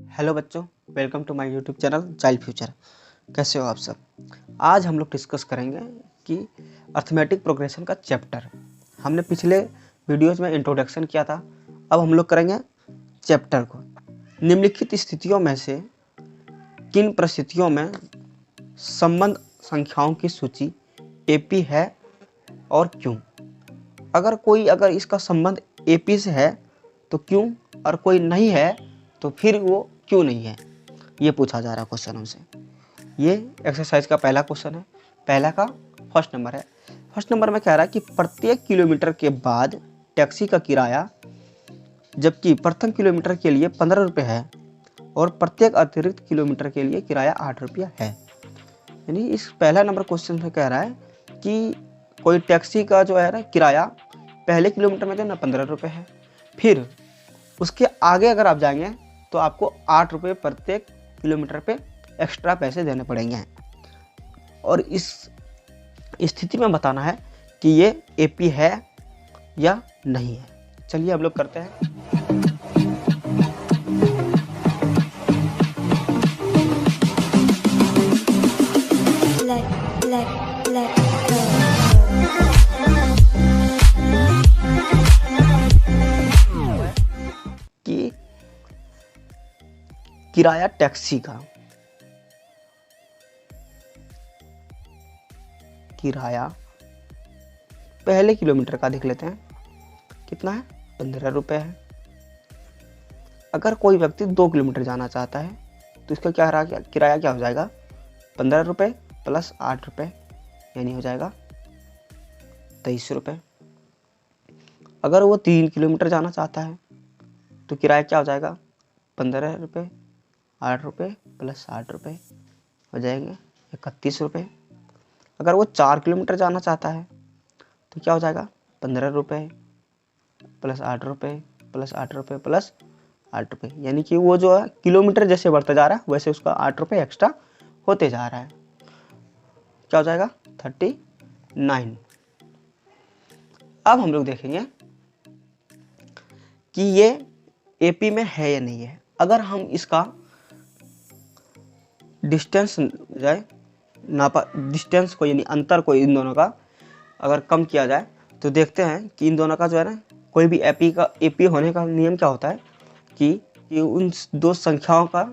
Hello बच्चों, welcome to my YouTube channel child future. कैसे हो आप सब। आज हम लोग डिस्कस करेंगे कि अर्थमेटिक प्रोग्रेशन का चैप्टर। हमने पिछले वीडियोस में इंट्रोडक्शन किया था, अब हम लोग करेंगे चैप्टर को। निम्नलिखित स्थितियों में से किन परिस्थितियों में संबंध संख्याओं की सूची एपी है और क्यों। अगर इसका संबंध एपी से है तो क्यों, और कोई नहीं है तो फिर वो क्यों नहीं है, ये पूछा जा रहा है क्वेश्चन हमसे। ये एक्सरसाइज का पहला क्वेश्चन है। पहला का फर्स्ट नंबर है। फर्स्ट नंबर में कह रहा है कि प्रत्येक किलोमीटर के बाद टैक्सी का किराया जबकि प्रथम किलोमीटर के लिए 15 रुपये है और प्रत्येक अतिरिक्त किलोमीटर के लिए किराया 8 रुपया है। यानी इस पहला नंबर क्वेश्चन में कह रहा है कि कोई टैक्सी का जो है ना किराया पहले किलोमीटर में जो ना 15 रुपये है, फिर उसके आगे अगर आप जाएंगे तो आपको 8 रुपये प्रत्येक किलोमीटर पे एक्स्ट्रा पैसे देने पड़ेंगे। और इस स्थिति में बताना है कि ये एपी है या नहीं है। चलिए हम लोग करते हैं। कि किराया टैक्सी का किराया पहले किलोमीटर का देख लेते हैं कितना है, 15 रुपये है। अगर कोई व्यक्ति 2 किलोमीटर जाना चाहता है तो इसका किराया क्या हो जाएगा, 15 रुपये प्लस 8 रुपये, यानी हो जाएगा 23 रुपये। अगर वो 3 किलोमीटर जाना चाहता है तो किराया क्या हो जाएगा, 15 रुपये 8 रुपये प्लस 8 रुपये हो जाएंगे 31 रुपये। अगर वो 4 किलोमीटर जाना चाहता है तो क्या हो जाएगा, 15 रुपये प्लस 8 रुपये प्लस 8 रुपये प्लस 8 रुपये, यानी कि वो जो है किलोमीटर जैसे बढ़ता जा रहा है वैसे उसका 8 रुपये एक्स्ट्रा होते जा रहा है। क्या हो जाएगा, 39। अब हम लोग देखेंगे कि ये एपी में है या नहीं है। अगर हम इसका डिस्टेंस डिस्टेंस को यानी अंतर को इन दोनों का अगर कम किया जाए तो देखते हैं कि इन दोनों का जो है ना, कोई भी एपी होने का नियम क्या होता है कि उन दो संख्याओं का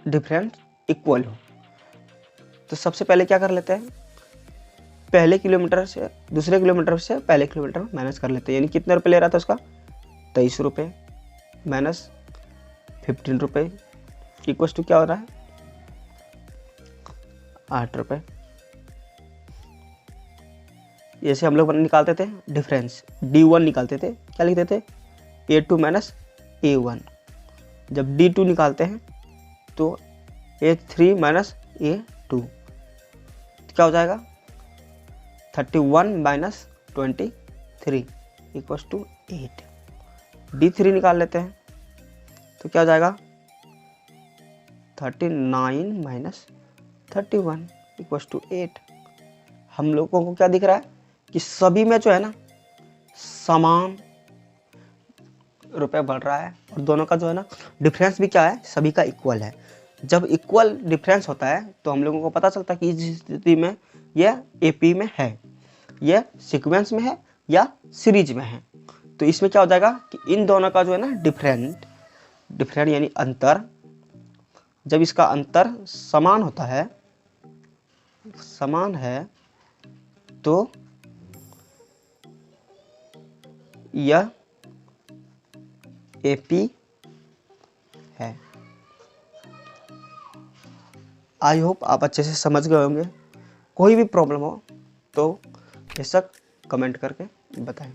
डिफरेंस इक्वल हो। तो सबसे पहले क्या कर लेते हैं, पहले किलोमीटर से दूसरे किलोमीटर से पहले किलोमीटर माइनस कर लेते हैं। यानी कितने रुपये ले रहा था उसका, 23 रुपये माइनस 15 रुपये इक्वल टू क्या हो रहा है, 8 रुपये। जैसे हम लोग निकालते थे डिफरेंस, D1 निकालते थे, क्या लिखते थे, A2 माइनस A1। जब D2 निकालते हैं तो A3 माइनस A2 क्या हो जाएगा, 31 माइनस 23 इक्वल टू 8। D3 निकाल लेते हैं तो क्या हो जाएगा, 39 माइनस 31 इक्वल टू 8। हम लोगों को क्या दिख रहा है कि सभी में जो है ना समान रुपए बढ़ रहा है और दोनों का जो है ना डिफरेंस भी क्या है, सभी का इक्वल है। जब इक्वल डिफरेंस होता है तो हम लोगों को पता चलता है कि इस स्थिति में यह एपी में है, यह सीक्वेंस में है या सीरीज में है। तो इसमें क्या हो जाएगा कि इन दोनों का जो है ना डिफरेंट यानी अंतर, जब इसका अंतर समान होता है, समान है तो यह एपी है। आई होप आप अच्छे से समझ गए होंगे। कोई भी प्रॉब्लम हो तो बेशक कमेंट करके बताएं।